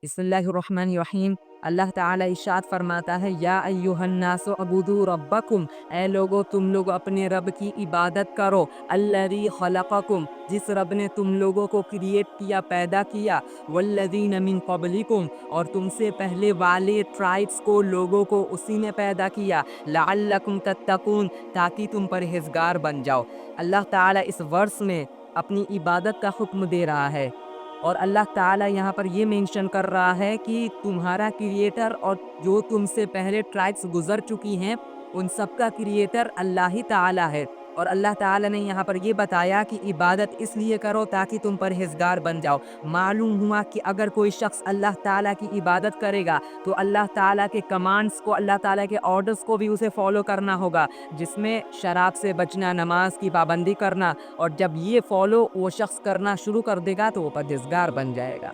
बिस्मिल्लाहिर्रहमानिर्रहीम। अल्लाह ताला इरशाद फरमाता है, या अय्युहन्नासु अबुदू रब्बकुम, ए लोगो तुम लोग अपने रब की इबादत करो। अल्लज़ी खलक़कुम, जिस रब ने तुम लोगों को क्रिएट किया, पैदा किया। वल्लज़ीन मिन क़ब्लिकुम, और तुमसे पहले वाले ट्राइब्स को, लोगों को उसी ने पैदा किया। लअल्लकुम तत्तकून, ताकि तुम परहेज़गार बन जाओ। अल्लाह ताला इस वर्स में अपनी इबादत का हुक्म दे रहा है, और अल्लाह ताला यहाँ पर ये मेंशन कर रहा है कि तुम्हारा क्रिएटर और जो तुमसे पहले ट्राइब्स गुजर चुकी हैं, उन सब का क्रिएटर अल्लाह ही ताला है। और अल्लाह ताला ने यहाँ पर ये बताया कि इबादत इसलिए करो ताकि तुम परहेज़गार बन जाओ। मालूम हुआ कि अगर कोई शख्स अल्लाह ताला की इबादत करेगा तो अल्लाह ताला के कमांड्स को, अल्लाह ताला के ऑर्डर्स को भी उसे फॉलो करना होगा, जिसमें शराब से बचना, नमाज की पाबंदी करना। और जब ये फॉलो वो शख्स करना शुरू कर देगा तो वो परहेज़गार बन जाएगा।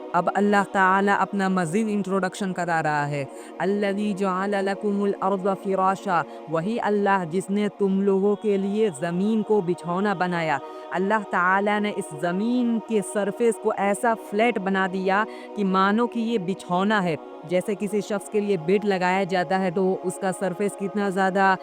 अब अल्लाह ताला अपना मज़ीद इंट्रोडक्शन करा रहा है। अल्लज़ी जअल लकुमुल अर्ज़ फ़िराशा, वही अल्लाह जिसने तुम लोगों के लिए ज़मीन को बिछौना बनाया। अल्लाह ताला ने इस ज़मीन के सरफेस को ऐसा फ्लैट बना दिया कि मानो कि ये बिछौना है। जैसे किसी शख्स के लिए बेड लगाया जाता है तो उसका सरफेस कितना ज़्यादा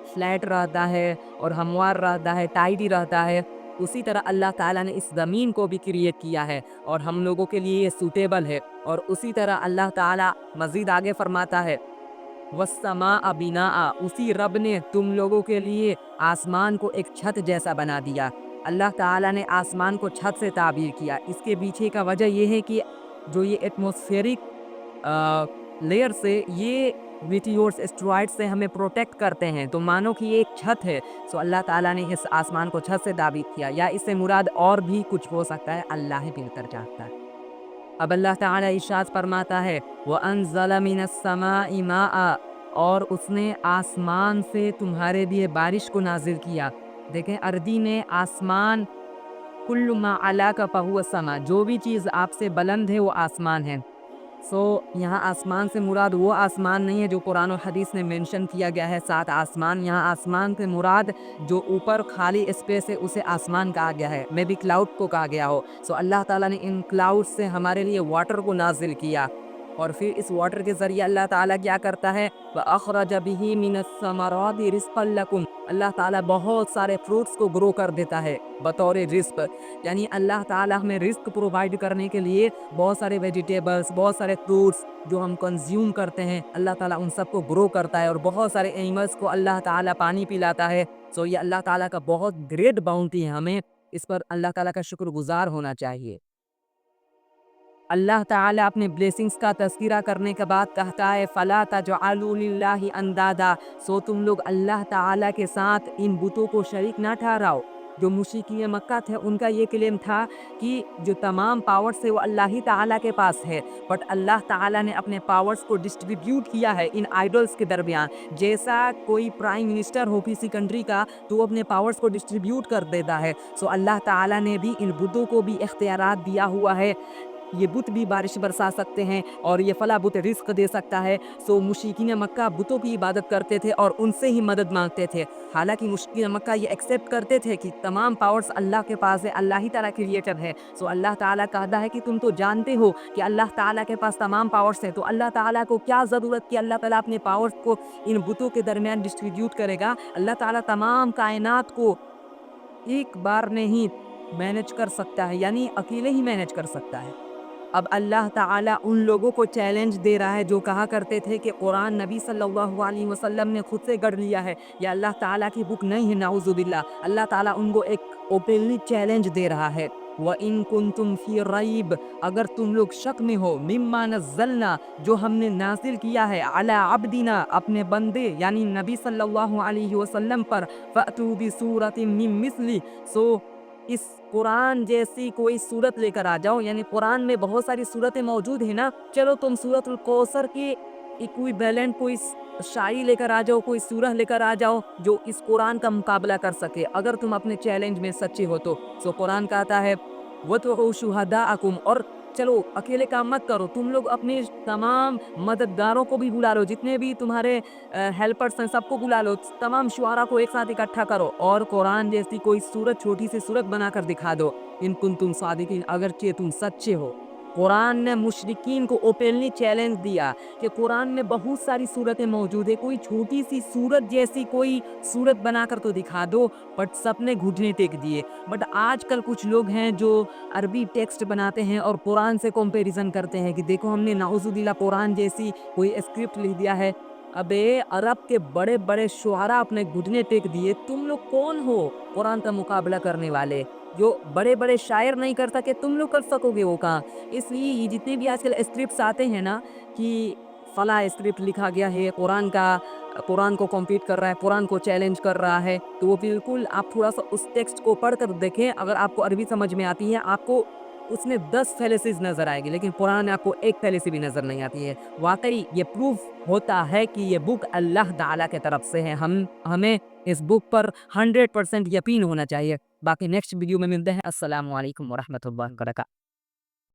फ्लैट रहता है और हमवार रहता है, टाइट ही रहता है। उसी तरह अल्लाह ताला ने इस ज़मीन को भी क्रिएट किया है और हम लोगों के लिए ये सूटेबल है। और उसी तरह अल्लाह ताला मज़ीद आगे फरमाता है, वस्समाअ बिनाअ, उसी रब ने तुम लोगों के लिए आसमान को एक छत जैसा बना दिया। अल्लाह ताला ने आसमान को छत से ताबीर किया। इसके पीछे का वजह ये है कि जो ये एटमॉस्फेरिक लेयर से, ये मीटियोर्स, एस्टेरॉइड से हमें प्रोटेक्ट करते हैं, तो मानो कि ये एक छत है। सो अल्लाह ताला ने इस आसमान को छत से ताबीर किया, या इससे मुराद और भी कुछ हो सकता है, अल्लाह ही बेहतर जानता है। अब अल्लाह ताला इरशाद फरमाता है, व अंज़ल मिनस समाई माआ, और उसने आसमान से तुम्हारे लिए बारिश को नाजिल किया। देखें, अरबी में आसमान, कुल्लु मा अला का फहुव समा, जो भी चीज़ आपसे बुलंद है वो आसमान है। यहाँ आसमान से मुराद वो आसमान नहीं है जो कुरान और हदीस में मेंशन किया गया है, 7 आसमान। यहाँ आसमान से मुराद जो ऊपर खाली स्पेस है उसे आसमान कहा गया है, मे बी क्लाउड को कहा गया हो। अल्लाह ताला ने इन क्लाउड से हमारे लिए वाटर को नाजिल किया, और फिर इस वाटर के ज़रिए अल्लाह ताला क्या करता है, व अखरज बिही मिनस समराति रिज़्क़न लकुम, अल्लाह ताला बहुत सारे फ्रूट्स को ग्रो कर देता है बतौर रिज़्क़। यानी अल्लाह ताला हमें रिज़्क़ प्रोवाइड करने के लिए बहुत सारे वेजिटेबल्स, बहुत सारे फ्रूट्स जो हम कंज्यूम करते हैं, अल्लाह ताला उन सबको ग्रो करता है, और बहुत सारे एनिमल्स को अल्लाह ताला पानी पिलाता है। ये अल्लाह ताला का बहुत ग्रेट बाउंटी है, हमें इस पर अल्लाह ताला का शुक्रगुज़ार होना चाहिए। अल्लाह ताला अपने ब्लेसिंग्स का तज़किरा करने के बाद कहता है, फ़ला तजअलू लिल्लाहि अंदादा, तुम लोग अल्लाह ताला के साथ इन बुतों को शरीक ना ठहराओ। जो मुशरिकीन मक्का थे उनका ये क्लेम था कि जो तमाम पावर्स है वो अल्लाह ही ताला के पास है, बट अल्लाह ताला ने अपने पावर्स को डिस्ट्रीब्यूट किया है इन आइडल्स के दरमियान। जैसा कोई प्राइम मिनिस्टर हो किसी कंट्री का तो वो अपने पावर्स को डिस्ट्रीब्यूट कर देता है, अल्लाह ताला ने भी इन बुतों को भी इख्तियारात दिया हुआ है। ये बुत भी बारिश बरसा सकते हैं और ये फला बुत रिज़्क़ दे सकता है। मुशरिकीन मक्का बुतों की इबादत करते थे और उनसे ही मदद मांगते थे। हालांकि मुशरिकीन मक्का ये एक्सेप्ट करते थे कि तमाम पावर्स अल्लाह के पास है, अल्लाह ही ताला क्रिएटर है। अल्लाह ताला कहता है कि तुम तो जानते हो कि अल्लाह ताला के पास तमाम पावर्स हैं, तो अल्लाह ताला को क्या ज़रूरत कि अल्लाह ताला अपने पावर्स को इन बुतों के दरमियान डिस्ट्रीब्यूट करेगा। अल्लाह ताला तमाम कायनात को एक बार में ही मैनेज कर सकता है, यानी अकेले ही मैनेज कर सकता है। अब अल्लाह ताला उन लोगों को चैलेंज दे रहा है जो कहा करते थे कि कुरान नबी सल्लल्लाहु अलैहि वसल्लम ने खुद से गढ़ लिया है, या अल्लाह ताला की बुक नहीं है, नाउज़ुबिल्लाह। अल्लाह ताला उनको एक ओपनली चैलेंज दे रहा है, व इन कुंतुम फी रईब, अगर तुम लोग शक में हो, मिम्मा नज़्ज़लना, जो हमने नाजिल किया है, अला अब्दिना, अपने बंदे यानी नबी सल्लल्लाहु अलैहि वसल्लम पर, फ़अतू बिसूरतिम मिन मिस्ली, इस कुरान जैसी कोई सूरत लेकर आ जाओ। यानी कुरान में बहुत सारी सूरतें मौजूद है ना, चलो तुम सूरतुल कौसर के इक्विवेलेंट कोई शायरी लेकर आ जाओ, कोई सूरह लेकर आ जाओ जो इस कुरान का मुकाबला कर सके, अगर तुम अपने चैलेंज में सच्चे हो तो। कुरान कहता है, वदउ शुहदाअकुम, और चलो अकेले काम मत करो, तुम लोग अपने तमाम मददगारों को भी बुला लो, जितने भी तुम्हारे हेल्पर्स हैं सबको बुला लो, तमाम शुआरा को एक साथ इकट्ठा करो और कुरान जैसी कोई सूरत, छोटी सी सूरत बनाकर दिखा दो। इन कुंतुम सादिकीन, अगरचे तुम सच्चे हो। कुरान ने मुशरिकीन को ओपनली चैलेंज दिया कि कुरान में बहुत सारी सूरतें मौजूद है, कोई छोटी सी सूरत जैसी कोई सूरत बनाकर तो दिखा दो, बट सबने घुटने टेक दिए। बट आजकल कुछ लोग हैं जो अरबी टेक्स्ट बनाते हैं और कुरान से कंपैरिजन करते हैं कि देखो हमने नाउजुबिल्ला कुरान जैसी कोई स्क्रिप्ट लिख दिया है। अबे अरब के बड़े बड़े शुआरा अपने घुटने टेक दिए, तुम लोग कौन हो कुरान का मुकाबला करने वाले? जो बड़े बड़े शायर नहीं कर सके तुम लोग कर सकोगे वो कहाँ? इसलिए ये जितने भी आजकल स्क्रिप्ट्स आते हैं ना कि फला स्क्रिप्ट लिखा गया है कुरान का, कुरान को कॉम्पीट कर रहा है, कुरान को चैलेंज कर रहा है, तो वो बिल्कुल आप थोड़ा सा उस टेक्स्ट को पढ़ कर देखें। अगर आपको अरबी समझ में आती है आपको उसमें 10 फैलेसीज नजर आएगी, लेकिन कुरान में आपको एक फैलेसी भी नजर नहीं आती है। वाकई ये प्रूफ होता है कि ये बुक अल्लाह ताला के तरफ से है। हमें इस बुक पर 100% यकीन होना चाहिए। बाकी नेक्स्ट वीडियो में मिलते हैं। अस्सलाम वालेकुम वरहमतुल्लाहि वबरकातुहू।